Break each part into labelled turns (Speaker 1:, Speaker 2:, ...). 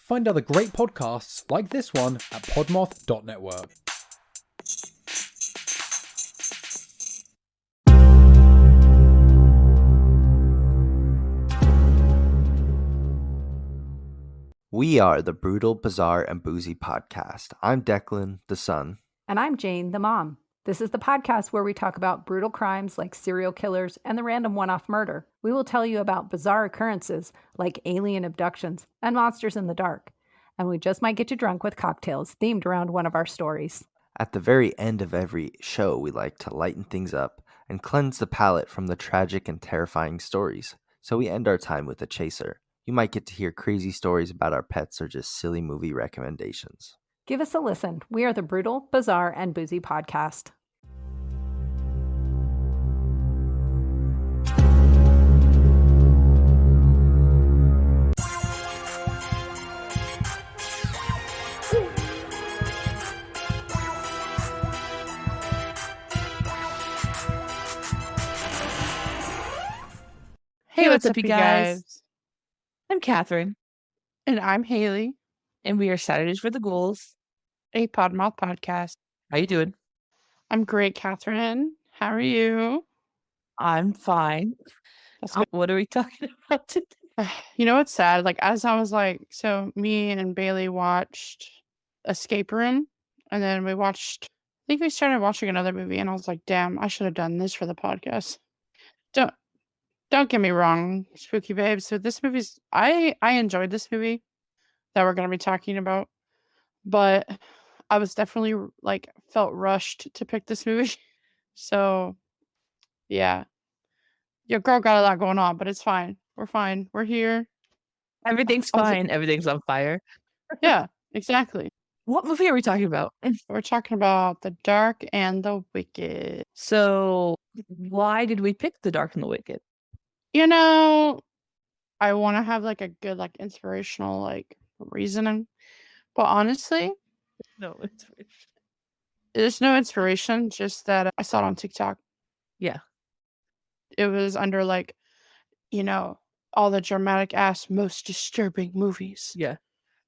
Speaker 1: Find other great podcasts like this one at Podmoth.network.
Speaker 2: We are the Brutal, Bizarre, and Boozy Podcast. I'm Declan, the son.
Speaker 3: And I'm Jane, the mom. This is the podcast where we talk about brutal crimes like serial killers and the random one-off murder. We will tell you about bizarre occurrences like alien abductions and monsters in the dark. And we just might get you drunk with cocktails themed around one of our stories.
Speaker 2: At the very end of every show, we like to lighten things up and cleanse the palate from the tragic and terrifying stories. So we end our time with a chaser. You might get to hear crazy stories about our pets or just silly movie recommendations.
Speaker 3: Give us a listen. We are the Brutal, Bizarre, and Boozy Podcast.
Speaker 4: Hey, what's up, you guys? I'm Catherine.
Speaker 5: And I'm Haley.
Speaker 4: And we are Saturdays for the Ghouls,
Speaker 5: a Podmoth podcast.
Speaker 4: How you doing?
Speaker 5: I'm great, Catherine. How are you?
Speaker 4: I'm fine. What are we talking about today?
Speaker 5: You know what's sad? Like, as I was like, so me and Bailey watched Escape Room, and then I think we started watching another movie, and I was like, damn, I should have done this for the podcast. Don't get me wrong, Spooky Babes. So this movie's, I enjoyed this movie that we're going to be talking about, but I was definitely felt rushed to pick this movie. So yeah, your girl got a lot going on, but it's fine. We're fine. We're here.
Speaker 4: Everything's fine. Everything's on fire.
Speaker 5: Yeah, exactly.
Speaker 4: What movie are we talking about?
Speaker 5: We're talking about The Dark and the Wicked.
Speaker 4: So why did we pick The Dark and the Wicked?
Speaker 5: You know, I want to have a good inspirational reasoning, but honestly, there's no inspiration. Just that I saw it on TikTok.
Speaker 4: Yeah,
Speaker 5: it was under all the dramatic ass most disturbing movies.
Speaker 4: Yeah,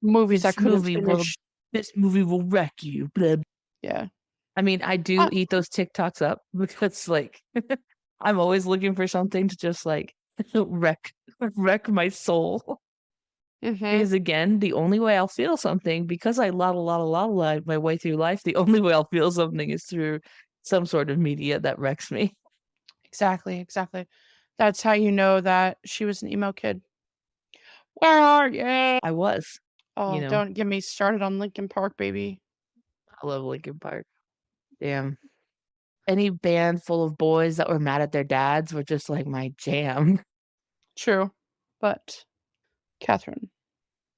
Speaker 5: movies that couldn't
Speaker 4: finish. This movie will wreck you. Blah.
Speaker 5: Yeah,
Speaker 4: I mean, I do eat those TikToks up because I'm always looking for something to just wreck my soul.
Speaker 5: Mm-hmm.
Speaker 4: Because again, the only way I'll feel something, because I la my way through life, the only way I'll feel something is through some sort of media that wrecks me.
Speaker 5: Exactly. That's how you know that she was an emo kid. Where are you?
Speaker 4: I was.
Speaker 5: Oh, don't get me started on Linkin Park, baby.
Speaker 4: I love Linkin Park. Damn. Any band full of boys that were mad at their dads were just my jam.
Speaker 5: True. But Catherine.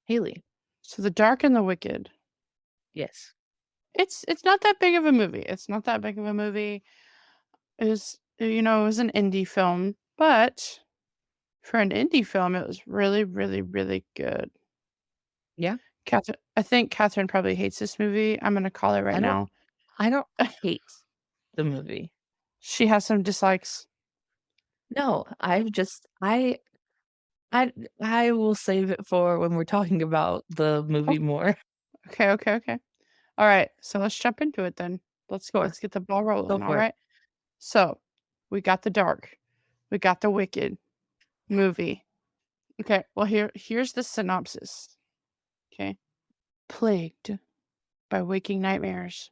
Speaker 4: Haley.
Speaker 5: So The Dark and the Wicked.
Speaker 4: Yes.
Speaker 5: It's not that big of a movie. It was, it was an indie film, but for an indie film, it was really, really, really good.
Speaker 4: Yeah.
Speaker 5: Catherine, I think Catherine probably hates this movie. I'm going to call it now.
Speaker 4: I don't hate the movie.
Speaker 5: She has some dislikes.
Speaker 4: No, I will save it for when we're talking about the movie more.
Speaker 5: Okay. All right. So let's jump into it then. Let's get the ball rolling. All right. So we got The Dark. We got the Wicked movie. Okay. Well, here's the synopsis. Okay. Plagued by waking nightmares,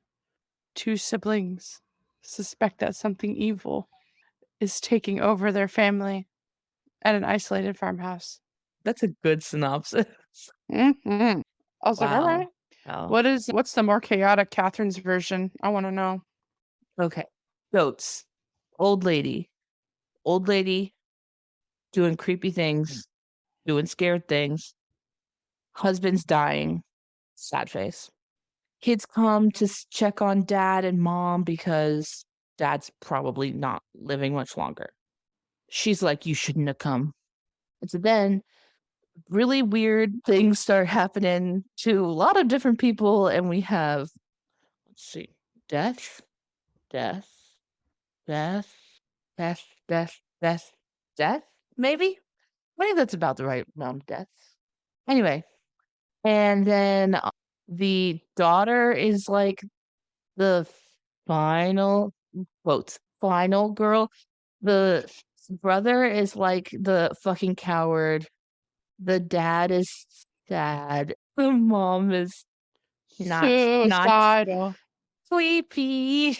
Speaker 5: two siblings suspect that something evil is taking over their family at an isolated farmhouse.
Speaker 4: That's a good synopsis.
Speaker 5: Mm-hmm. I was like, all right.
Speaker 4: Wow.
Speaker 5: What's the more chaotic Catherine's version? I want to know.
Speaker 4: Okay. Goats. Old lady doing creepy things, doing scared things. Husband's dying. Sad face. Kids come to check on dad and mom because dad's probably not living much longer. She's like, you shouldn't have come. And so then really weird things start happening to a lot of different people. And we have, let's see, death, maybe? I think that's about the right amount of deaths. Anyway, And then the daughter is like the final final girl. The brother is like the fucking coward. The dad is sad. The mom is not
Speaker 5: Suicidal.
Speaker 4: sleepy.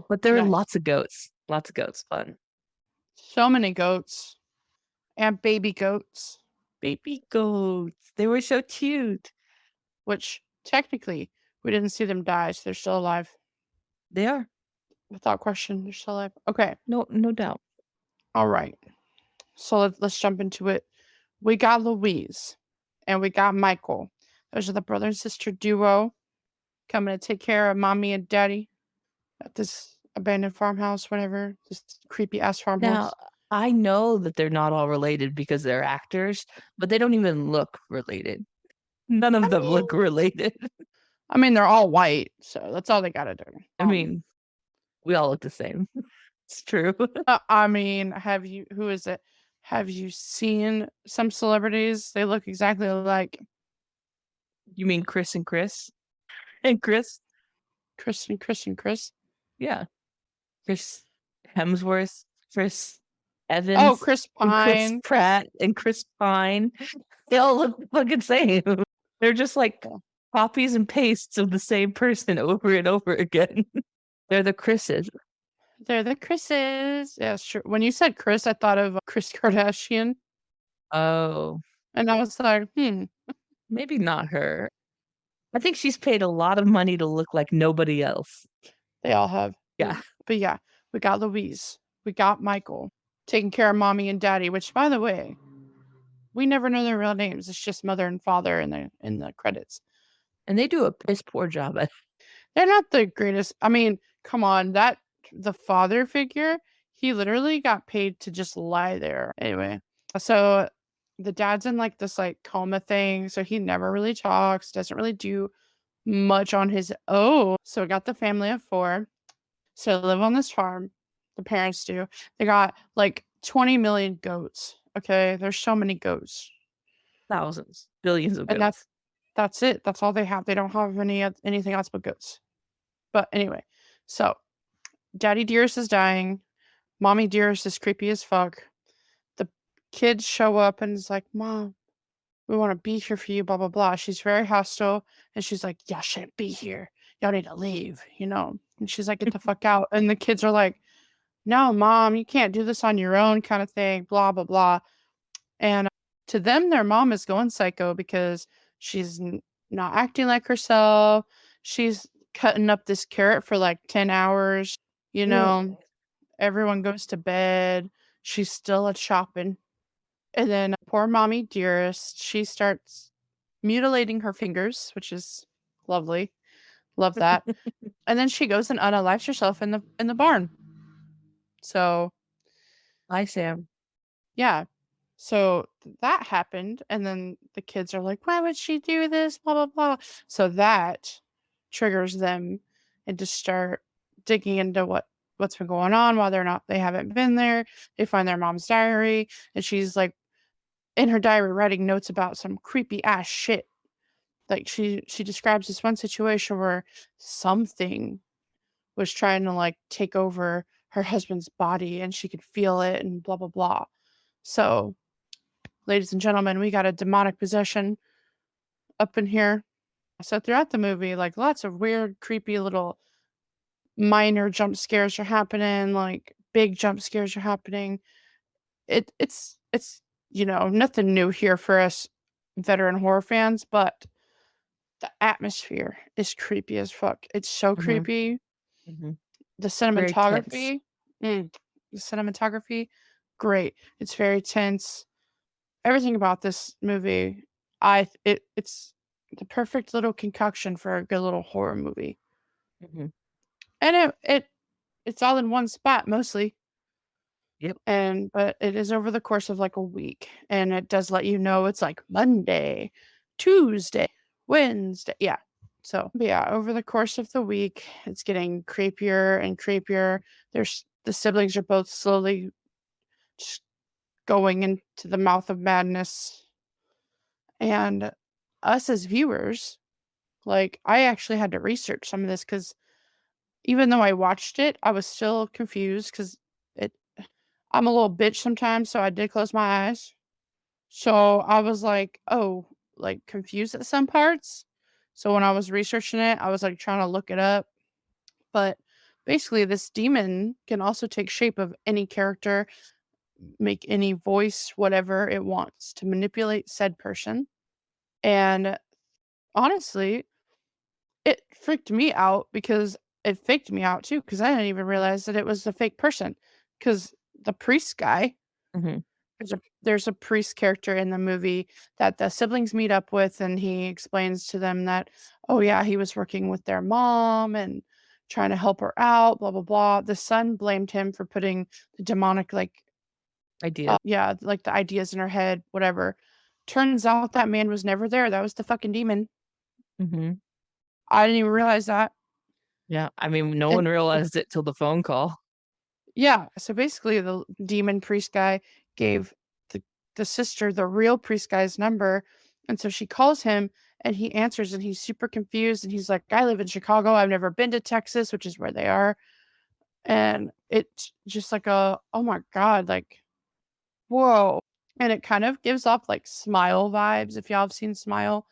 Speaker 4: But there are
Speaker 5: Nice.
Speaker 4: lots of goats. Lots of goats. Fun.
Speaker 5: So many goats. And baby goats.
Speaker 4: Baby goats. They were so cute.
Speaker 5: Which technically we didn't see them die, so they're still alive.
Speaker 4: They are.
Speaker 5: Without question, they're still alive. Okay.
Speaker 4: No doubt.
Speaker 5: All right. So let's jump into it. We got Louise and we got Michael. Those are the brother and sister duo coming to take care of mommy and daddy at this abandoned farmhouse, whatever. This creepy ass farmhouse.
Speaker 4: Now, I know that they're not all related because they're actors, but they don't even look related. None of them look related.
Speaker 5: I mean, they're all white, so that's all they gotta do.
Speaker 4: I mean, we all look the same. It's true.
Speaker 5: I mean, who is it? Have you seen some celebrities? They look exactly alike.
Speaker 4: You mean Chris and Chris? And Chris?
Speaker 5: Chris and Chris and Chris?
Speaker 4: Yeah. Chris Hemsworth, Chris Evans.
Speaker 5: Oh, Chris
Speaker 4: and Chris
Speaker 5: Pine.
Speaker 4: Pratt and Chris Pine. They all look fucking same. They're just like copies and pastes of the same person over and over again. They're the Chris's.
Speaker 5: They're the Chris's. Yeah, sure. When you said Chris, I thought of Kris Kardashian.
Speaker 4: Oh.
Speaker 5: And I was like,
Speaker 4: Maybe not her. I think she's paid a lot of money to look like nobody else.
Speaker 5: They all have.
Speaker 4: Yeah.
Speaker 5: But yeah, we got Louise. We got Michael taking care of mommy and daddy, which, by the way, we never know their real names. It's just mother and father in the credits.
Speaker 4: And they do a piss poor job at it.
Speaker 5: They're not the greatest. I mean, come on. The father figure, he literally got paid to just lie there. Anyway, so the dad's in like this like coma thing. So he never really talks, doesn't really do much on his own. So we got the family of 4. So they live on this farm. The parents do. They got like 20 million goats. Okay. There's so many goats.
Speaker 4: Thousands, billions of goats.
Speaker 5: And that's it. That's all they have. They don't have anything else but goats. But anyway, so Daddy Dearest is dying. Mommy Dearest is creepy as fuck. The kids show up and is like, Mom, we want to be here for you, blah, blah, blah. She's very hostile. And she's like, y'all shouldn't be here. Y'all need to leave, And she's like, get the fuck out. And the kids are like, no, Mom, you can't do this on your own kind of thing, blah, blah, blah. And to them, their mom is going psycho because she's not acting like herself. She's cutting up this carrot for like 10 hours. Everyone goes to bed. She's still at shopping. And then poor mommy Dearest, she starts mutilating her fingers, which is lovely. Love that. And then she goes and unalives herself in the barn. So,
Speaker 4: Hi, Sam.
Speaker 5: yeah. So that happened. And then the kids are like, why would she do this? Blah, blah, blah. So that triggers them and to start digging into what's been going on while they haven't been there. They find their mom's diary and she's like in her diary writing notes about some creepy ass shit. Like she describes this one situation where something was trying to like take over her husband's body and she could feel it and blah, blah, blah. So, ladies and gentlemen, we got a demonic possession up in here. So throughout the movie, like lots of weird, creepy little minor jump scares are happening, like big jump scares are happening. It's nothing new here for us veteran horror fans, but the atmosphere is creepy as fuck. It's so creepy.
Speaker 4: Mm-hmm.
Speaker 5: The cinematography, great. It's very tense. Everything about this movie, it's the perfect little concoction for a good little horror movie.
Speaker 4: Mm-hmm.
Speaker 5: And it's all in one spot mostly.
Speaker 4: Yep.
Speaker 5: But it is over the course of like a week, and it does let you know it's like Monday, Tuesday, Wednesday. Yeah. So yeah, over the course of the week, it's getting creepier and creepier. The siblings are both slowly just going into the mouth of madness. And us as viewers, like, I actually had to research some of this because even though I watched it, I was still confused because I'm a little bitch sometimes, so I did close my eyes. So I was like, oh, like confused at some parts. So when I was researching it, I was like trying to look it up. But basically, this demon can also take shape of any character, make any voice, whatever it wants to manipulate said person. And honestly, it freaked me out because it faked me out too, because I didn't even realize that it was the fake person. Because the priest guy,
Speaker 4: Mm-hmm.
Speaker 5: there's a priest character in the movie that the siblings meet up with, and he explains to them that, oh yeah, he was working with their mom and trying to help her out, blah blah blah. The son blamed him for putting the demonic
Speaker 4: Idea.
Speaker 5: yeah, like the ideas in her head, whatever. Turns out that man was never there. That was the fucking demon.
Speaker 4: Mm-hmm.
Speaker 5: I didn't even realize that.
Speaker 4: Yeah, I mean, no
Speaker 5: And
Speaker 4: one realized it till the phone call.
Speaker 5: yeah, so basically the demon priest guy gave the sister the real priest guy's number, and so she calls him and he answers and he's super confused and he's like, I live in Chicago, I've never been to Texas, which is where they are. And it's just like oh my god, like, whoa. And it kind of gives off like Smile vibes, if y'all have seen Smile,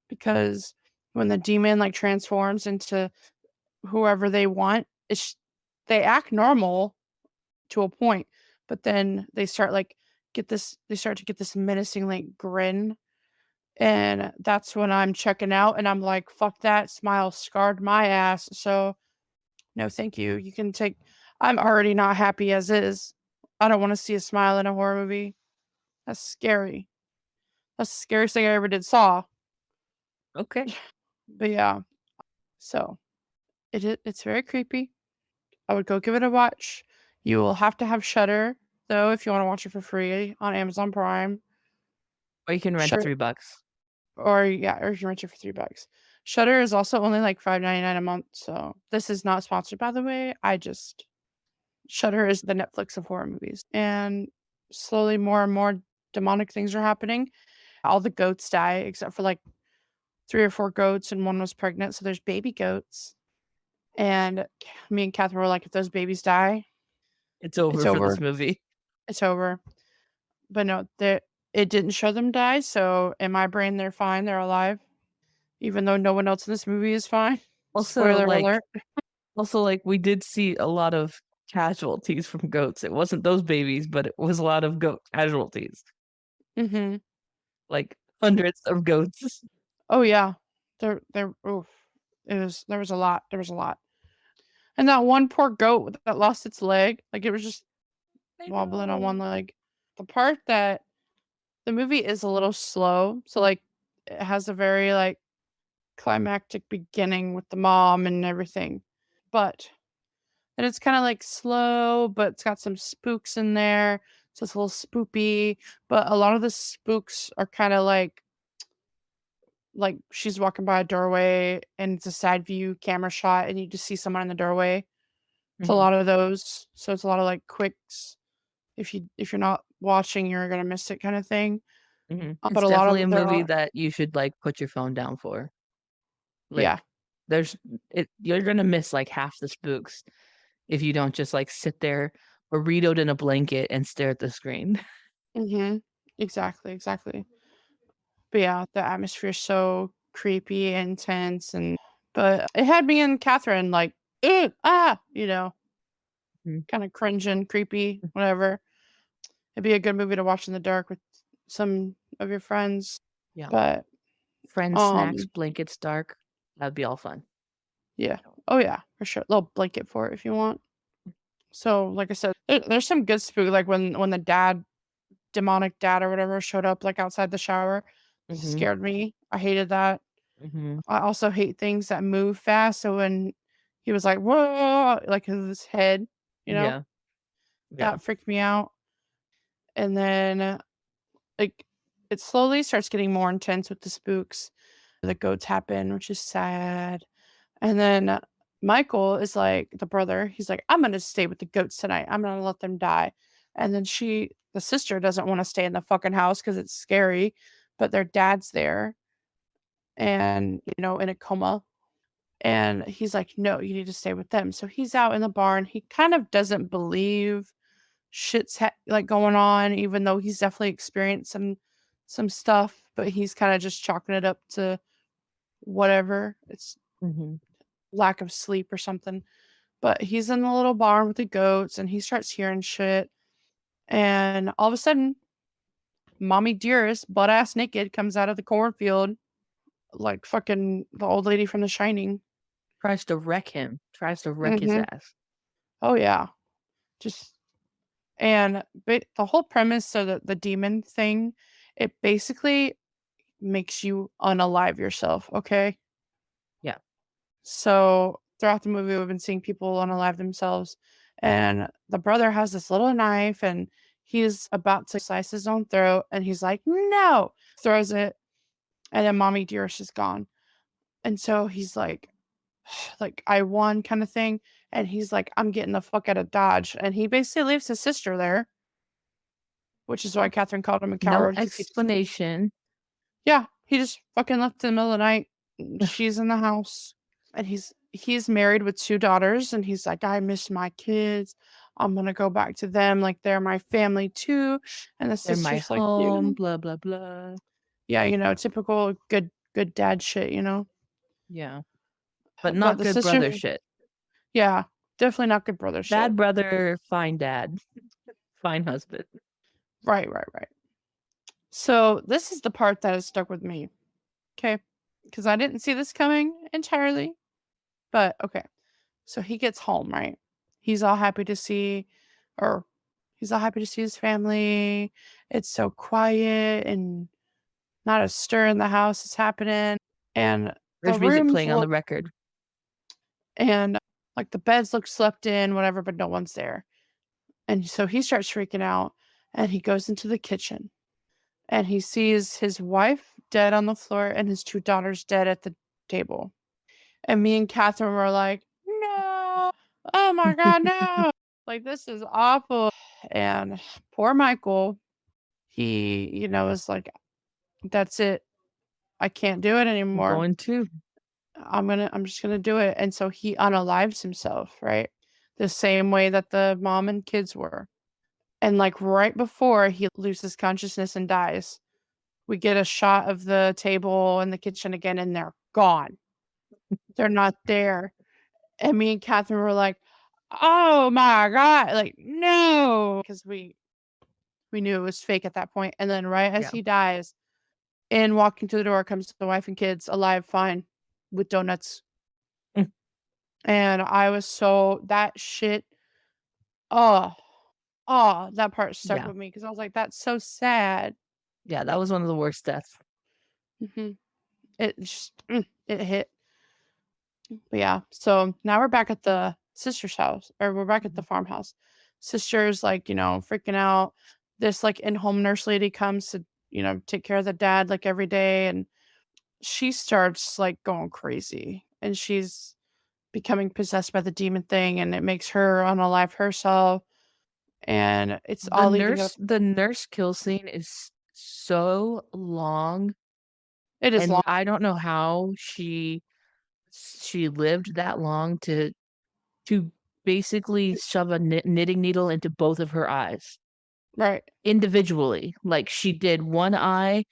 Speaker 5: because when the demon like transforms into whoever they want, they act normal to a point, but then they start to get this menacing like grin, and that's when I'm checking out and I'm like, fuck that, Smile scarred my ass. So no thank you. You can take I'm already not happy as is. I don't want to see a smile in a horror movie. That's scary. That's the scariest thing I ever did saw.
Speaker 4: Okay.
Speaker 5: But yeah, so it's very creepy. I would go give it a watch. You will have to have Shudder though if you want to watch it for free on Amazon Prime.
Speaker 4: Or you can rent
Speaker 5: Sure.
Speaker 4: $3.
Speaker 5: Or you can rent it for $3. Shudder is also only like $5.99 a month. So this is not sponsored, by the way. Shudder is the Netflix of horror movies, and slowly more and more demonic things are happening. All the goats die except for like 3 or 4 goats, and one was pregnant. So there's baby goats, and me and Catherine were like, if those babies die,
Speaker 4: It's over for
Speaker 5: over.
Speaker 4: this movie.
Speaker 5: It's over. But no, it didn't show them die. So in my brain, they're fine. They're alive. Even though no one else in this movie is fine. Spoiler alert.
Speaker 4: Also, like, we did see a lot of casualties from goats. It wasn't those babies, but it was a lot of goat casualties.
Speaker 5: Mm-hmm.
Speaker 4: Like hundreds of goats.
Speaker 5: Oh yeah. Oof. There was a lot. There was a lot. And that one poor goat that lost its leg, like it was just wobbling on one leg. The part that the movie is a little slow, so like it has a very like climactic beginning with the mom and everything. But and it's kind of like slow, but it's got some spooks in there. So it's a little spoopy. But a lot of the spooks are kind of like she's walking by a doorway and it's a side view camera shot and you just see someone in the doorway. It's a lot of those. So it's a lot of like quicks. If you're not watching, you're gonna miss it kind of thing.
Speaker 4: Mm-hmm.
Speaker 5: But
Speaker 4: It's
Speaker 5: a lot of
Speaker 4: definitely a
Speaker 5: there
Speaker 4: movie
Speaker 5: are,
Speaker 4: that you should like put your phone down for. Like,
Speaker 5: yeah.
Speaker 4: You're gonna miss like half the spooks if you don't just like sit there burritoed in a blanket and stare at the screen.
Speaker 5: Mm-hmm. Exactly. But yeah, the atmosphere is so creepy and intense, but it had me and Catherine like, kind of cringing, creepy, whatever. It'd be a good movie to watch in the dark with some of your friends.
Speaker 4: Yeah.
Speaker 5: But
Speaker 4: friends, snacks, blankets, dark. That'd be all fun.
Speaker 5: Yeah. Oh yeah, for sure. Little blanket for it if you want. So like I said, there's some good spook, like when the demonic dad or whatever showed up like outside the shower. Scared me. I hated that. I also hate things that move fast. So when he was like, whoa, like his head,
Speaker 4: Yeah.
Speaker 5: that freaked me out. And then like it slowly starts getting more intense with the spooks. The goats happen, which is sad. And then Michael is like, the brother, he's like, I'm going to stay with the goats tonight. I'm going to let them die. And then the sister doesn't want to stay in the fucking house because it's scary, but their dad's there. and, in a coma. And he's like, no, you need to stay with them. So he's out in the barn. He kind of doesn't believe shit's like going on, even though he's definitely experienced some stuff, but he's kind of just chalking it up to whatever. It's lack of sleep or something. But he's in the little barn with the goats and he starts hearing shit. And all of a sudden, Mommy Dearest, butt ass naked, comes out of the cornfield like fucking the old lady from The Shining.
Speaker 4: Tries to wreck him. Tries to wreck his ass.
Speaker 5: Oh, yeah. But the whole premise of the demon thing, it basically makes you unalive yourself, okay?
Speaker 4: Yeah.
Speaker 5: So throughout the movie, we've been seeing people unalive themselves. And the brother has this little knife and he's about to slice his own throat. And he's like, no, throws it. And then Mommy Dearest is gone. And so he's like, I won kind of thing. And he's like, I'm getting the fuck out of Dodge. And he basically leaves his sister there, which is why Catherine called him a coward.
Speaker 4: No explanation.
Speaker 5: Yeah, he just fucking left in the middle of the night. She's in the house. And he's married with 2 daughters. And he's like, I miss my kids. I'm going to go back to them. Like, they're my family too. And the
Speaker 4: They're my
Speaker 5: sister's like,
Speaker 4: home, blah, blah, blah.
Speaker 5: Yeah, typical good dad shit,
Speaker 4: Yeah. But not good brother shit.
Speaker 5: Yeah, definitely not good brother shit.
Speaker 4: Bad brother, fine dad. Fine husband.
Speaker 5: Right. So this is the part that has stuck with me. Okay. Because I didn't see this coming entirely. But okay. So he gets home, right? He's all happy to see his family. It's so quiet and not a stir in the house is happening. And
Speaker 4: there's music playing on the record.
Speaker 5: And like the beds look slept in, whatever, but no one's there. And so he starts freaking out and he goes into the kitchen and he sees his wife dead on the floor and his 2 daughters dead at the table. And me and Catherine were like, no, oh my God, no. Like, this is awful. And poor Michael, he, was like, that's it. I can't do it anymore.
Speaker 4: I'm going to.
Speaker 5: I'm just gonna do it. And so he unalives himself, right? The same way that the mom and kids were. And like right before he loses consciousness and dies, we get a shot of the table in the kitchen again, and they're gone. They're not there. And me and Catherine were like, oh my God, like, no, because we knew it was fake at that point. And then right as he dies, in walking to the door comes the wife and kids, alive, fine, with donuts. And I was that shit. Oh, that part stuck with me because I was like, that's so sad.
Speaker 4: Yeah, that was one of the worst deaths.
Speaker 5: It just, it hit. But yeah, so now we're back at the sister's house, or we're back at the farmhouse. Sister's like, freaking out. This like in-home nurse lady comes to, take care of the dad like every day. And she starts like going crazy and she's becoming possessed by the demon thing, and it makes her unalive herself. And it's all leading up.
Speaker 4: The nurse kill scene is so long.
Speaker 5: It is long.
Speaker 4: I don't know how she lived that long to basically shove a knitting needle into both of her eyes.
Speaker 5: Right.
Speaker 4: Individually. Like, she did one eye,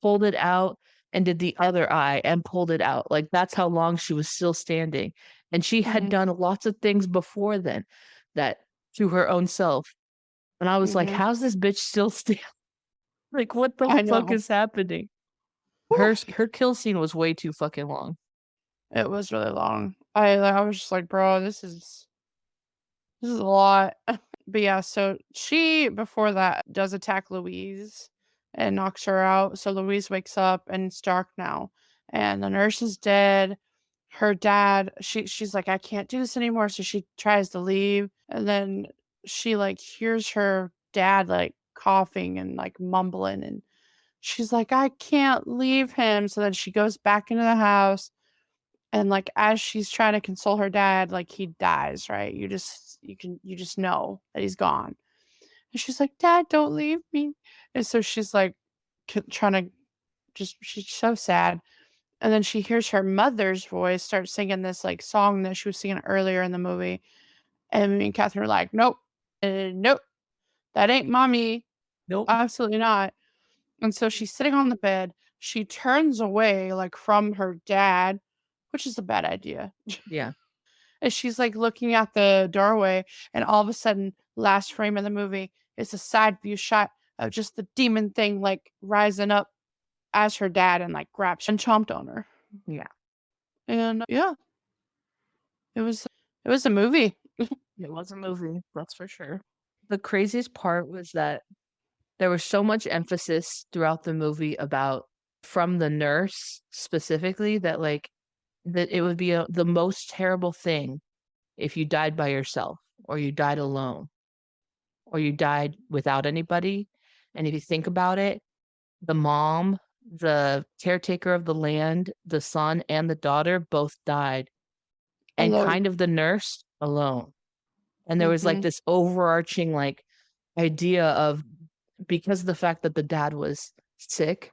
Speaker 4: pulled it out, and did the other eye and pulled it out. Like, that's how long she was still standing. And she had done lots of things before then that to her own self. And I was like, how's this bitch still standing? Like, what the fuck is happening? Her kill scene was way too fucking long.
Speaker 5: It was really long. I was just like, bro, this is a lot. But yeah, so she, before that, does attack Louise and knocks her out. So Louise wakes up and it's dark now. And the nurse is dead. Her dad, she's like, I can't do this anymore. So she tries to leave. And then she like hears her dad like coughing and like mumbling. And she's like, I can't leave him. So then she goes back into the house. And like as she's trying to console her dad, like he dies, right? You just know that he's gone. And she's like, Dad, don't leave me. And so she's like trying to she's so sad. And then she hears her mother's voice start singing this like song that she was singing earlier in the movie. And me and Catherine were like, nope, nope, that ain't mommy.
Speaker 4: Nope.
Speaker 5: Absolutely not. And so she's sitting on the bed. She turns away like from her dad, which is a bad idea.
Speaker 4: Yeah.
Speaker 5: And she's like looking at the doorway, and all of a sudden, last frame of the movie is a side view shot of just the demon thing like rising up as her dad and like grabbed and chomped on her.
Speaker 4: Yeah.
Speaker 5: And yeah, it was a movie.
Speaker 4: It was a movie, that's for sure. The craziest part was that there was so much emphasis throughout the movie about, from the nurse specifically, that like that it would be the most terrible thing if you died by yourself, or you died alone, or you died without anybody. And if you think about it, the mom, the caretaker of the land, the son, and the daughter both died, and
Speaker 5: Alone.
Speaker 4: kind of the nurse alone. And there was like this overarching like idea of, because of the fact that the dad was sick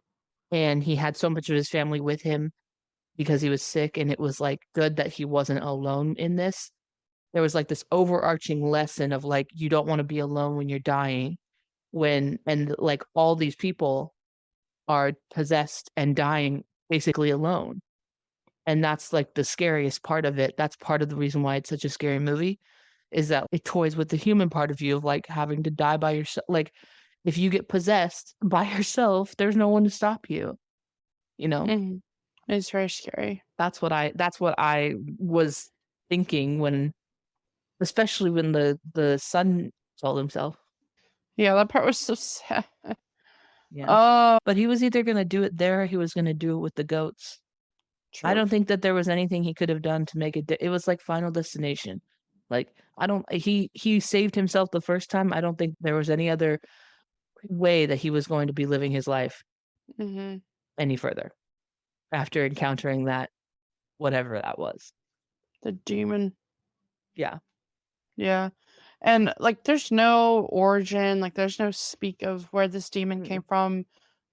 Speaker 4: and he had so much of his family with him because he was sick, and it was like good that he wasn't alone in this. There was like this overarching lesson of like, you don't want to be alone when you're dying, and like all these people are possessed and dying basically alone. And that's like the scariest part of it. That's part of the reason why it's such a scary movie, is that it toys with the human part of you of like having to die by yourself. Like if you get possessed by yourself, there's no one to stop you, you know?
Speaker 5: It's very scary.
Speaker 4: That's what I was thinking when, especially when the son told himself.
Speaker 5: Yeah, that part was so sad.
Speaker 4: Yeah.
Speaker 5: Oh,
Speaker 4: But he was either going to do it there, or he was going to do it with the goats. I don't think that there was anything he could have done to make it. It was like Final Destination. Like, he saved himself the first time. I don't think there was any other way that he was going to be living his life any further after encountering that, whatever that was.
Speaker 5: The demon.
Speaker 4: Yeah.
Speaker 5: Yeah. And like there's no origin, like there's no speak of where this demon came from,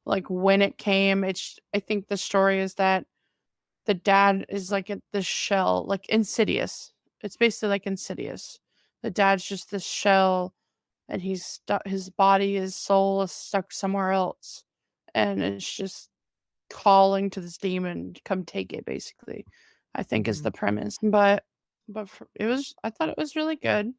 Speaker 5: like when it came. I think the story is that the dad is like this shell, like Insidious. It's basically like Insidious. The dad's just this shell, and he's stuck. His body, his soul is stuck somewhere else, and it's just calling to this demon to come take it. Basically, I think is the premise. But I thought it was really good.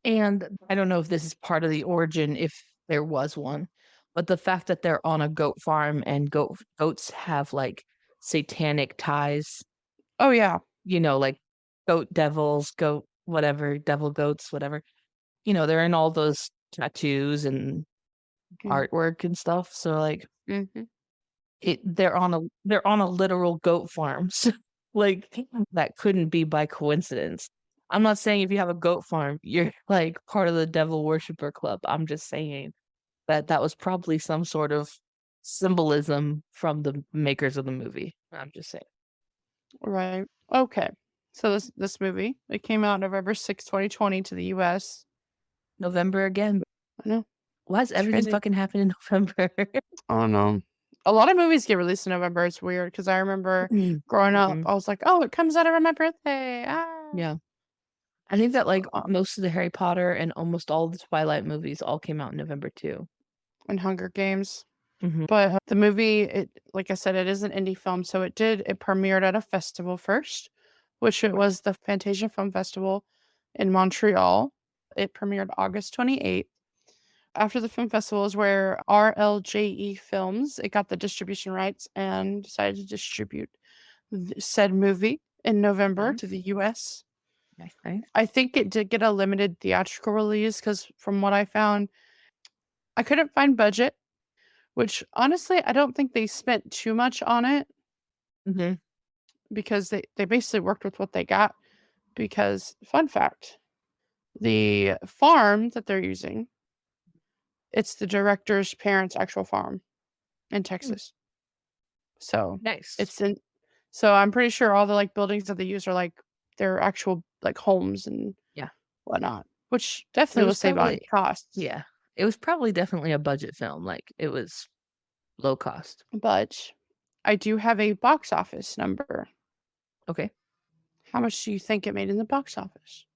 Speaker 4: And I don't know if this is part of the origin, if there was one, but the fact that they're on a goat farm and goats have like satanic ties.
Speaker 5: Oh yeah.
Speaker 4: You know, like goat devils, goat whatever, devil goats, whatever. You know, they're in all those tattoos and artwork and stuff. So like they're on a literal goat farm. So, like that couldn't be by coincidence. I'm not saying if you have a goat farm, you're like part of the devil worshiper club. I'm just saying that was probably some sort of symbolism from the makers of the movie. I'm just saying.
Speaker 5: Right. Okay. So this movie, it came out November 6, 2020 to the US.
Speaker 4: November again.
Speaker 5: I know.
Speaker 4: Why is everything fucking happening in November?
Speaker 5: I don't know. A lot of movies get released in November. It's weird because I remember growing up, I was like, oh, it comes out around my birthday. Ah.
Speaker 4: Yeah. I think that like most of the Harry Potter and almost all the Twilight movies all came out in November too.
Speaker 5: And Hunger Games. But the movie, like I said, it is an indie film. So it premiered at a festival first, which it was the Fantasia Film Festival in Montreal. It premiered August 28th. After the film festival is where RLJE Films, it got the distribution rights and decided to distribute said movie in November to the US.
Speaker 4: Nice.
Speaker 5: I think it did get a limited theatrical release because from what I found, I couldn't find budget, which honestly, I don't think they spent too much on it because they basically worked with what they got. Because, fun fact, the farm that they're using, it's the director's parents' actual farm in Texas. So
Speaker 4: nice.
Speaker 5: So I'm pretty sure all the like buildings that they use are like their actual like homes and whatnot, which definitely will save on costs.
Speaker 4: Yeah, it was probably definitely a budget film. Like it was low cost.
Speaker 5: But I do have a box office number.
Speaker 4: Okay.
Speaker 5: How much do you think it made in the box office?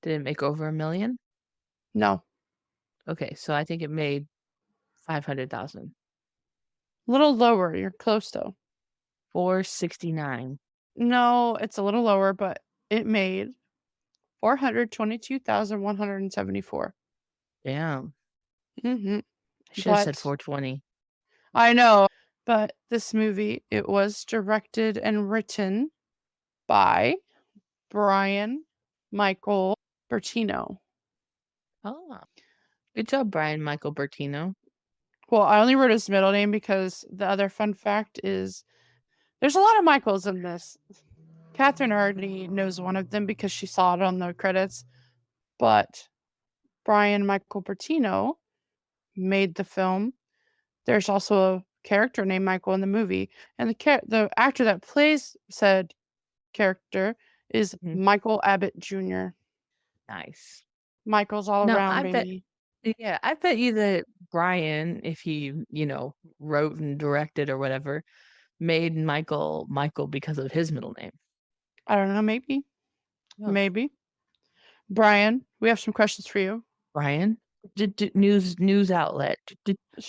Speaker 4: Did it make over $1 million?
Speaker 5: No.
Speaker 4: Okay, so I think it made 500,000.
Speaker 5: A little lower. You're close, though.
Speaker 4: 469.
Speaker 5: No, it's a little lower, but it made 422,174.
Speaker 4: Damn.
Speaker 5: Mm-hmm.
Speaker 4: I should have said
Speaker 5: But
Speaker 4: 420.
Speaker 5: I know, but this movie, it was directed and written by Brian Michael Bertino.
Speaker 4: Oh. Good job, Brian Michael Bertino.
Speaker 5: Well, I only wrote his middle name because the other fun fact is there's a lot of Michaels in this. Catherine already knows one of them because she saw it on the credits, but Brian Michael Bertino made the film. There's also a character named Michael in the movie, and the actor that plays said character is Michael Abbott Jr.
Speaker 4: Nice.
Speaker 5: Michael's all
Speaker 4: No,
Speaker 5: around,
Speaker 4: I bet.
Speaker 5: baby.
Speaker 4: Yeah, I bet you that Brian, if he, wrote and directed or whatever, made Michael because of his middle name.
Speaker 5: I don't know, maybe.
Speaker 4: Oh.
Speaker 5: Maybe. Brian, we have some questions for you.
Speaker 4: Brian, news outlet.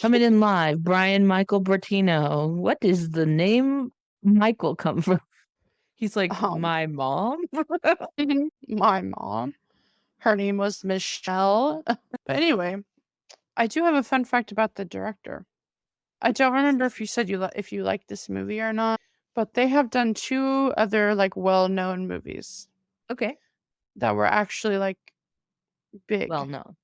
Speaker 4: Coming in live, Brian Michael Bertino. What does the name Michael come from? He's like, my mom?
Speaker 5: My mom. Her name was Michelle. But anyway, I do have a fun fact about the director. I don't remember if you said if you liked this movie or not, but they have done 2 other well-known movies.
Speaker 4: Okay.
Speaker 5: That were actually big.
Speaker 4: Well-known.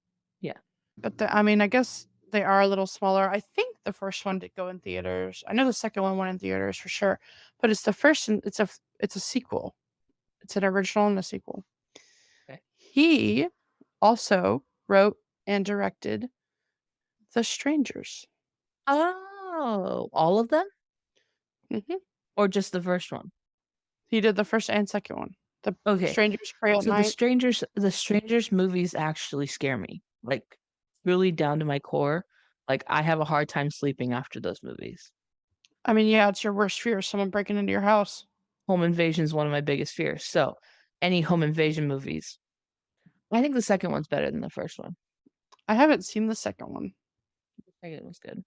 Speaker 4: Yeah.
Speaker 5: But I guess they are a little smaller. I think the first one did go in theaters. I know the second one went in theaters for sure, but it's the first. It's a sequel. It's an original and a sequel.
Speaker 4: Okay.
Speaker 5: He also wrote and directed The Strangers.
Speaker 4: Oh, all of them?
Speaker 5: Mm-hmm.
Speaker 4: Or just the first one?
Speaker 5: He did the first and second one. The Strangers Pray at Night.
Speaker 4: The Strangers movies actually scare me, really down to my core. I have a hard time sleeping after those movies.
Speaker 5: Yeah, it's your worst fear, someone breaking into your house.
Speaker 4: Home invasion is one of my biggest fears. So, any home invasion movies. I think the second one's better than the first one.
Speaker 5: I haven't seen the second one.
Speaker 4: The second was good.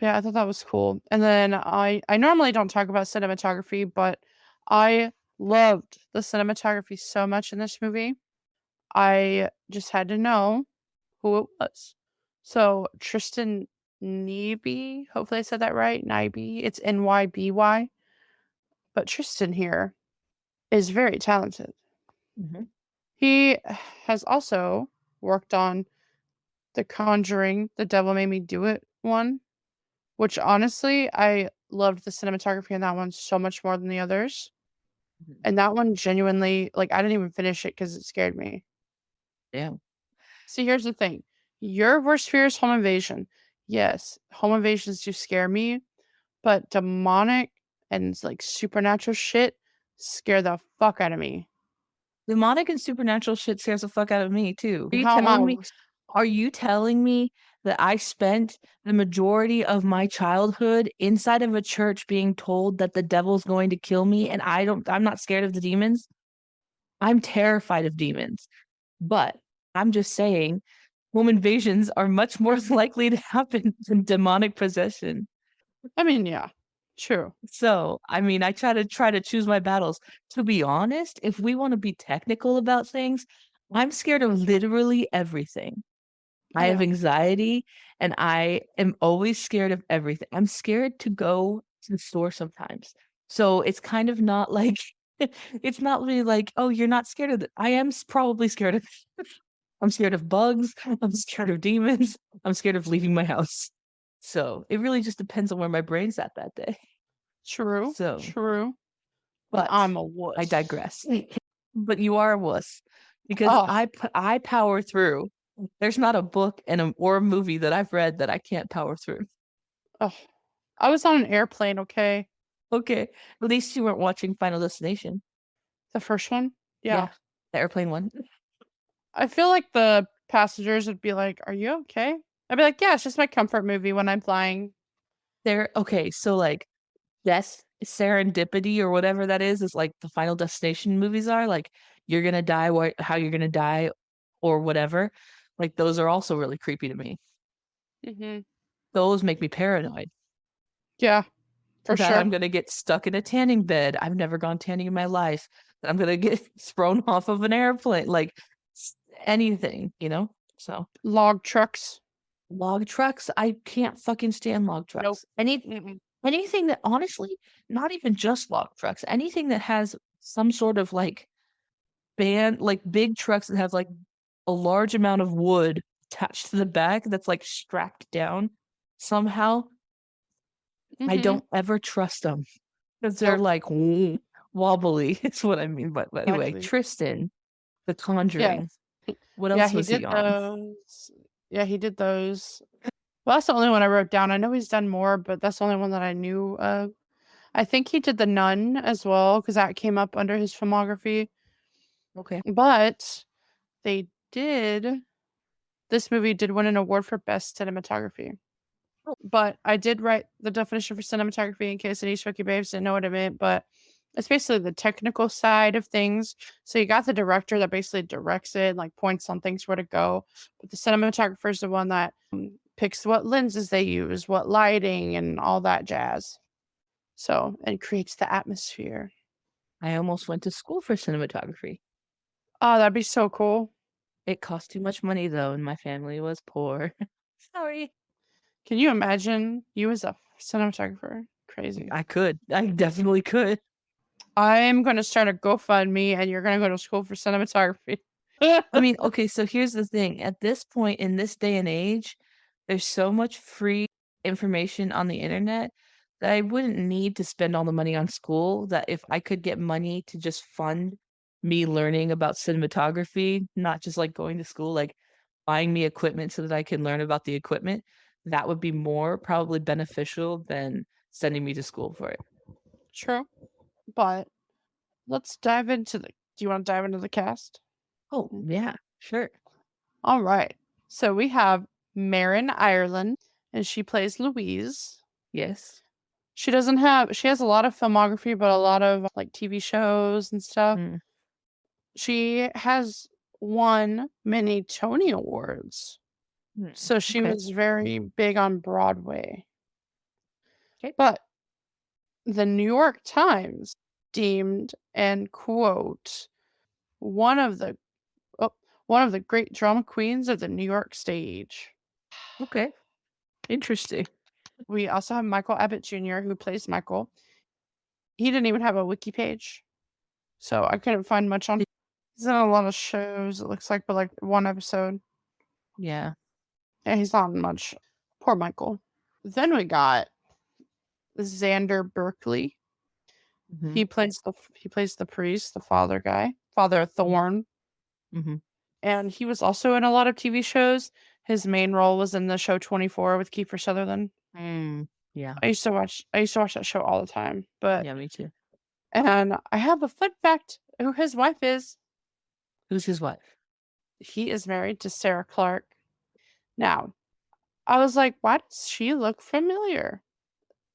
Speaker 5: Yeah, I thought that was cool. And then I normally don't talk about cinematography, but I loved the cinematography so much in this movie. I just had to know who it was. So Tristan Nyby, hopefully I said that right. Nyby, it's Nyby. But Tristan here is very talented.
Speaker 4: Mm-hmm.
Speaker 5: He has also worked on The Conjuring, The Devil Made Me Do It one, which honestly, I loved the cinematography in that one so much more than the others. Mm-hmm. And that one genuinely, I didn't even finish it because it scared me.
Speaker 4: Yeah.
Speaker 5: See, here's the thing. Your worst fear is home invasion. Yes, home invasions do scare me, but demonic and supernatural shit scare the fuck out of me.
Speaker 4: Demonic and supernatural shit scares the fuck out of me too. Are you telling me that I spent the majority of my childhood inside of a church being told that the devil's going to kill me and I'm not scared of the demons? I'm terrified of demons. But I'm just saying home invasions are much more likely to happen than demonic possession.
Speaker 5: Yeah. True.
Speaker 4: So, I try to choose my battles. To be honest, if we want to be technical about things, I'm scared of literally everything. I have anxiety and I am always scared of everything. I'm scared to go to the store sometimes. So it's kind of not it's not really oh, you're not scared of it. I am probably scared of it. I'm scared of bugs. I'm scared of demons. I'm scared of leaving my house. So it really just depends on where my brain's at that day.
Speaker 5: True. True.
Speaker 4: But
Speaker 5: I'm a wuss.
Speaker 4: I digress. But you are a wuss because I power through. There's not a book or a movie that I've read that I can't power through.
Speaker 5: Oh, I was on an airplane. Okay.
Speaker 4: Okay. At least you weren't watching Final Destination.
Speaker 5: The first one? Yeah.
Speaker 4: The airplane one.
Speaker 5: I feel like the passengers would be like, "Are you okay?" I'd be like, "Yeah, it's just my comfort movie when I'm flying."
Speaker 4: Okay, so serendipity or whatever that is like the Final Destination movies are. Like, you're gonna die, how you're gonna die, or whatever. Like, those are also really creepy to me.
Speaker 5: Mm-hmm.
Speaker 4: Those make me paranoid.
Speaker 5: Yeah, for
Speaker 4: that
Speaker 5: sure.
Speaker 4: I'm gonna get stuck in a tanning bed. I've never gone tanning in my life. That I'm gonna get thrown off of an airplane. Like, anything, So
Speaker 5: Log trucks.
Speaker 4: log trucks, I can't fucking stand log trucks.
Speaker 5: Nope. Mm-mm.
Speaker 4: Anything that, honestly, not even just log trucks, anything that has some sort of like big trucks that have like a large amount of wood attached to the back that's like strapped down somehow. I
Speaker 5: Mhm.
Speaker 4: don't ever trust them because they're
Speaker 5: Nope.
Speaker 4: like wobbly. Is what I mean. But anyway,
Speaker 5: Exactly.
Speaker 4: Tristan, The Conjuring. What
Speaker 5: Yeah,
Speaker 4: else
Speaker 5: he
Speaker 4: was he
Speaker 5: did
Speaker 4: on?
Speaker 5: those. Yeah, he did those. Well, that's the only one I wrote down. I know he's done more, but that's the only one that I knew of. I think he did The Nun as well, because that came up under his filmography.
Speaker 4: Okay.
Speaker 5: But this movie did win an award for best cinematography.
Speaker 4: Oh.
Speaker 5: But I did write the definition for cinematography in case any Shooky Babes didn't know what it meant, but it's basically the technical side of things. So you got the director that basically directs it, like points on things where to go. But the cinematographer is the one that picks what lenses they use, what lighting, and all that jazz. So, and creates the atmosphere.
Speaker 4: I almost went to school for cinematography.
Speaker 5: Oh, that'd be so cool.
Speaker 4: It cost too much money though, and my family was poor. Sorry.
Speaker 5: Can you imagine you as a cinematographer? Crazy.
Speaker 4: I definitely could.
Speaker 5: I'm going to start a GoFundMe and you're going to go to school for cinematography.
Speaker 4: I mean, okay, so here's the thing. At this point, in this day and age, there's so much free information on the internet that I wouldn't need to spend all the money on school. That if I could get money to just fund me learning about cinematography, not just like going to school, like buying me equipment so that I can learn about the equipment, that would be more probably beneficial than sending me to school for it.
Speaker 5: True. But let's dive into do you want to dive into the cast?
Speaker 4: Oh, yeah, sure.
Speaker 5: All right. So we have Marin Ireland, and she plays Louise.
Speaker 4: Yes.
Speaker 5: She has a lot of filmography, but a lot of like TV shows and stuff. She has won many Tony Awards. So she was very big on Broadway.
Speaker 4: Okay.
Speaker 5: But the New York Times deemed, and quote, one of the great drama queens of the New York stage.
Speaker 4: Okay. Interesting.
Speaker 5: We also have Michael Abbott Jr., who plays Michael. He didn't even have a wiki page, so I couldn't find much on. He's in a lot of shows, it looks like, but like one episode.
Speaker 4: Yeah.
Speaker 5: Yeah, he's not in much. Poor Michael. Then we got Xander Berkeley.
Speaker 4: Mm-hmm.
Speaker 5: He plays the priest, the father guy, Father Thorne.
Speaker 4: Mm-hmm.
Speaker 5: And he was also in a lot of TV shows. His main role was in the show 24 with Kiefer Sutherland.
Speaker 4: Yeah.
Speaker 5: I used to watch that show all the time. But
Speaker 4: yeah, me too.
Speaker 5: And I have a fun fact who his wife is.
Speaker 4: Who's his wife?
Speaker 5: He is married to Sarah Clark. Now, I was like, why does she look familiar?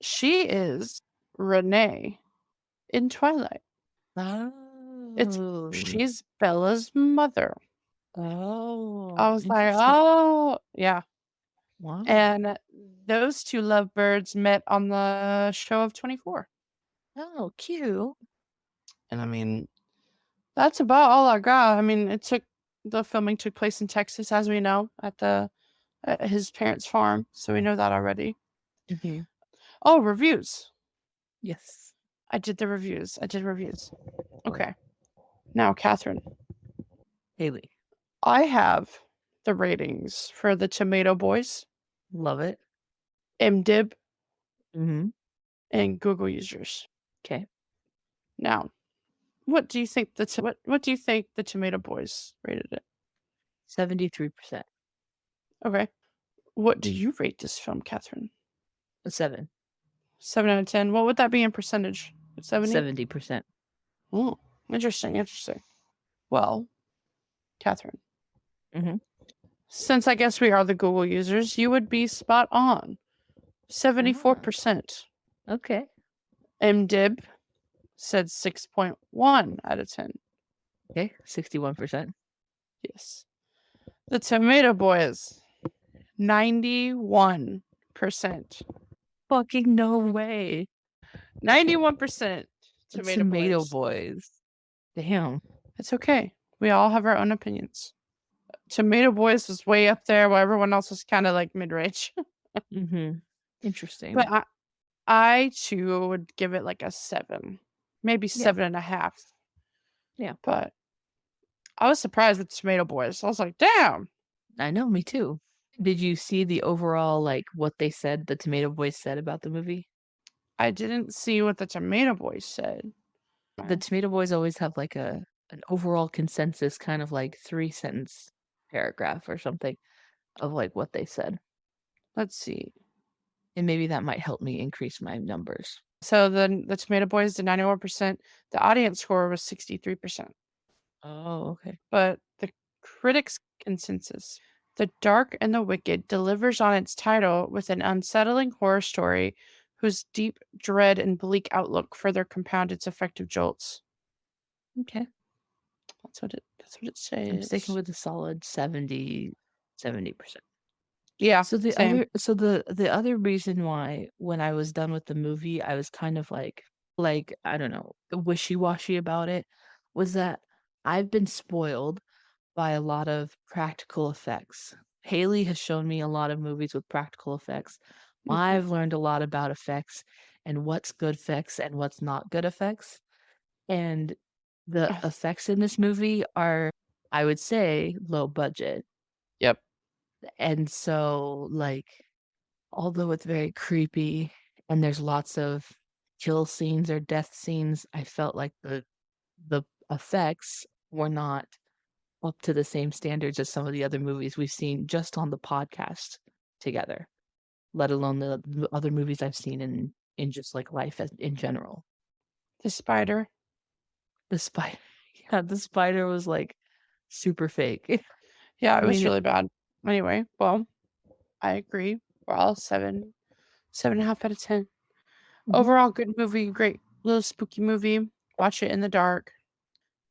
Speaker 5: She is Renee in Twilight.
Speaker 4: Oh.
Speaker 5: She's Bella's mother.
Speaker 4: Oh.
Speaker 5: I was like, oh, yeah.
Speaker 4: Wow.
Speaker 5: And those two lovebirds met on the show of 24.
Speaker 4: Oh, cute.
Speaker 5: And I mean, that's about all I got. I mean, the filming took place in Texas, as we know, at his parents' farm. So we know that already.
Speaker 4: Mm-hmm.
Speaker 5: Oh, reviews.
Speaker 4: Yes.
Speaker 5: I did reviews. Okay. Now, Catherine.
Speaker 4: Haley.
Speaker 5: I have the ratings for the Tomato Boys.
Speaker 4: Love it.
Speaker 5: MDib.
Speaker 4: Mm-hmm.
Speaker 5: And Google users.
Speaker 4: Okay.
Speaker 5: Now, what do you think what do you think the Tomato Boys rated it?
Speaker 4: 73%.
Speaker 5: Okay. What do you rate this film, Catherine?
Speaker 4: A 7.
Speaker 5: 7 out of 10. What would that be in percentage?
Speaker 4: 70%.
Speaker 5: Oh, interesting. Well, Catherine.
Speaker 4: Mm-hmm.
Speaker 5: Since I guess we are the Google users, you would be spot on. 74%.
Speaker 4: Okay.
Speaker 5: MDib said 6.1 out of 10.
Speaker 4: Okay, 61%.
Speaker 5: Yes. The Tomato Boys, 91%.
Speaker 4: Fucking no way.
Speaker 5: 91%
Speaker 4: The
Speaker 5: Tomato Boys.
Speaker 4: Boys. Damn.
Speaker 5: It's okay. We all have our own opinions. Tomato Boys was way up there while everyone else was kind of like mid-range.
Speaker 4: Mm-hmm. Interesting.
Speaker 5: But I too would give it like a 7. Maybe 7.5.
Speaker 4: Yeah.
Speaker 5: But I was surprised with Tomato Boys. I was like, damn.
Speaker 4: I know, me too. Did you see the overall, like, what they said, the Tomato Boys said about the movie?
Speaker 5: I didn't see what the Tomato Boys said.
Speaker 4: The Tomato Boys always have like an overall consensus, kind of like 3-sentence paragraph or something of like what they said.
Speaker 5: Let's see.
Speaker 4: And maybe that might help me increase my numbers.
Speaker 5: So the Tomato Boys did 91%. The audience score was 63%.
Speaker 4: Oh, okay.
Speaker 5: But the critics' consensus, The Dark and the Wicked, delivers on its title with an unsettling horror story whose deep dread and bleak outlook further compound its effective jolts.
Speaker 4: Okay.
Speaker 5: That's what it says.
Speaker 4: I'm sticking with a solid 70%.
Speaker 5: Yeah.
Speaker 4: So the other reason why when I was done with the movie, I was kind of like I don't know, wishy-washy about it, was that I've been spoiled by a lot of practical effects. Haley has shown me a lot of movies with practical effects. I've learned a lot about effects and what's good effects and what's not good effects. And the effects in this movie are, I would say, low budget.
Speaker 5: Yep.
Speaker 4: And so, like, although it's very creepy and there's lots of kill scenes or death scenes, I felt like the effects were not up to the same standards as some of the other movies we've seen just on the podcast together, let alone the other movies I've seen in just like life in general.
Speaker 5: The spider.
Speaker 4: The spider. Yeah, the spider was like super fake.
Speaker 5: Yeah, it was really bad. Anyway, well, I agree. We're all 7.5 out of 10. Overall, good movie, great little spooky movie. Watch it in the dark.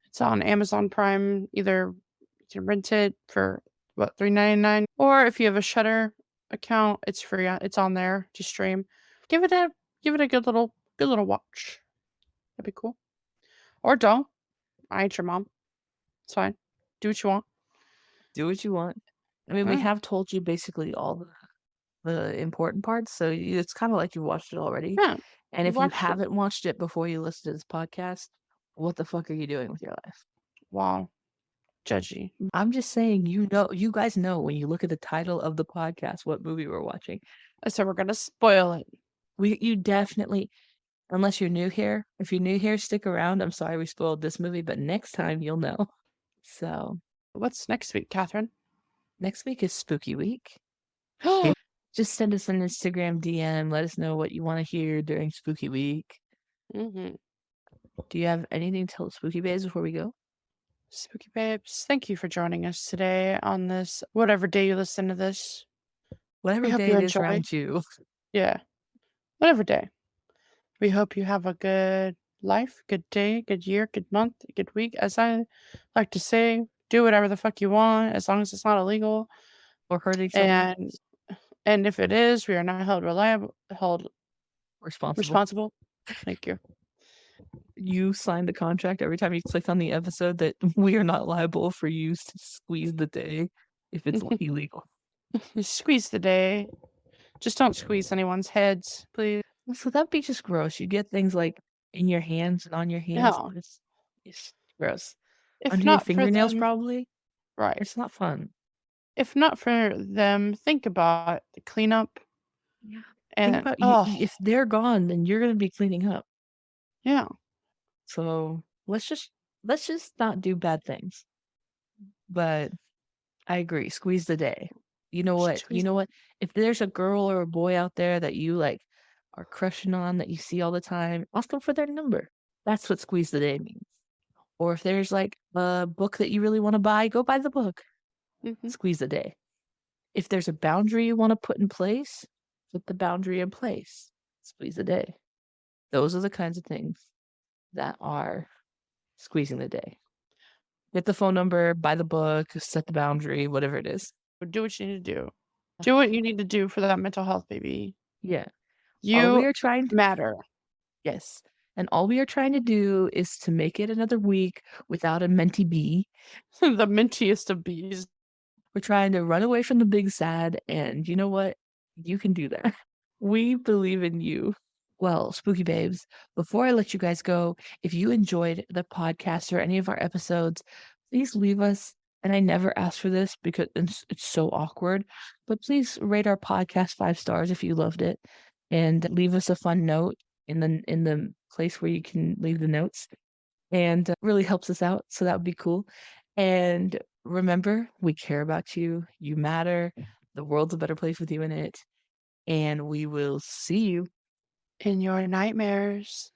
Speaker 5: It's on Amazon Prime. Either you can rent it for what, $3.99, or if you have a Shudder account, it's free. It's on there to stream. Give it a good little watch. That'd be cool. Or don't. I ain't your mom. It's fine. Do what you want.
Speaker 4: Do what you want. I mean, we have told you basically all the important parts, so it's kind of like you watched it already.
Speaker 5: Yeah.
Speaker 4: And if you haven't watched it before you listen to this podcast, what the fuck are you doing with your life?
Speaker 5: Wow. Judgy.
Speaker 4: I'm just saying, you guys know when you look at the title of the podcast what movie we're watching.
Speaker 5: So we're gonna spoil it.
Speaker 4: You definitely, unless you're new here. If you're new here, stick around. I'm sorry we spoiled this movie, but next time you'll know. So,
Speaker 5: what's next week, Catherine?
Speaker 4: Next week is Spooky Week. Just send us an Instagram DM. Let us know what you want to hear during Spooky Week.
Speaker 5: Mm-hmm.
Speaker 4: Do you have anything to tell Spooky Babes before we go?
Speaker 5: Spooky Babes, thank you for joining us today on this, whatever day you listen to this.
Speaker 4: Whatever day it is around you.
Speaker 5: Yeah. Whatever day. We hope you have a good life, good day, good year, good month, good week. As I like to say, do whatever the fuck you want, as long as it's not illegal.
Speaker 4: Or hurting someone.
Speaker 5: And if it is, we are not held responsible. Thank you.
Speaker 4: You signed the contract every time you click on the episode that we are not liable for use to squeeze the day if it's illegal.
Speaker 5: Squeeze the day. Just don't squeeze anyone's heads, please.
Speaker 4: So that'd be just gross. You get things like in your hands and on your hands.
Speaker 5: No.
Speaker 4: It's gross.
Speaker 5: If
Speaker 4: Under
Speaker 5: not
Speaker 4: your fingernails,
Speaker 5: for them,
Speaker 4: probably.
Speaker 5: Right.
Speaker 4: It's not fun.
Speaker 5: If not for them, think about the cleanup.
Speaker 4: Yeah.
Speaker 5: And
Speaker 4: think about if they're gone, then you're gonna be cleaning up.
Speaker 5: Yeah.
Speaker 4: So let's just not do bad things. But I agree. Squeeze the day. You know what? If there's a girl or a boy out there that you like are crushing on that you see all the time, ask them for their number. That's what squeeze the day means. Or if there's like a book that you really want to buy, go buy the book. Squeeze the day. If there's a boundary you want to put in place, put the boundary in place. Squeeze the day. Those are the kinds of things that are squeezing the day. Get the phone number, buy the book, set the boundary, whatever it is.
Speaker 5: Do what you need to do. Do what you need to do for that mental health, baby.
Speaker 4: Yeah.
Speaker 5: You
Speaker 4: we are trying to,
Speaker 5: matter.
Speaker 4: yes. And all we are trying to do is to make it another week without a mentee bee.
Speaker 5: The mintiest of bees.
Speaker 4: We're trying to run away from the big sad, and you know what? You can do that. We believe in you. Well, spooky babes, before I let you guys go, if you enjoyed the podcast or any of our episodes, please leave us. And I never ask for this because it's so awkward, but please rate our podcast 5 stars if you loved it, and leave us a fun note in the place where you can leave the notes, and really helps us out. So that would be cool. And remember, we care about you. You matter. The world's a better place with you in it. And we will see you
Speaker 5: In your nightmares.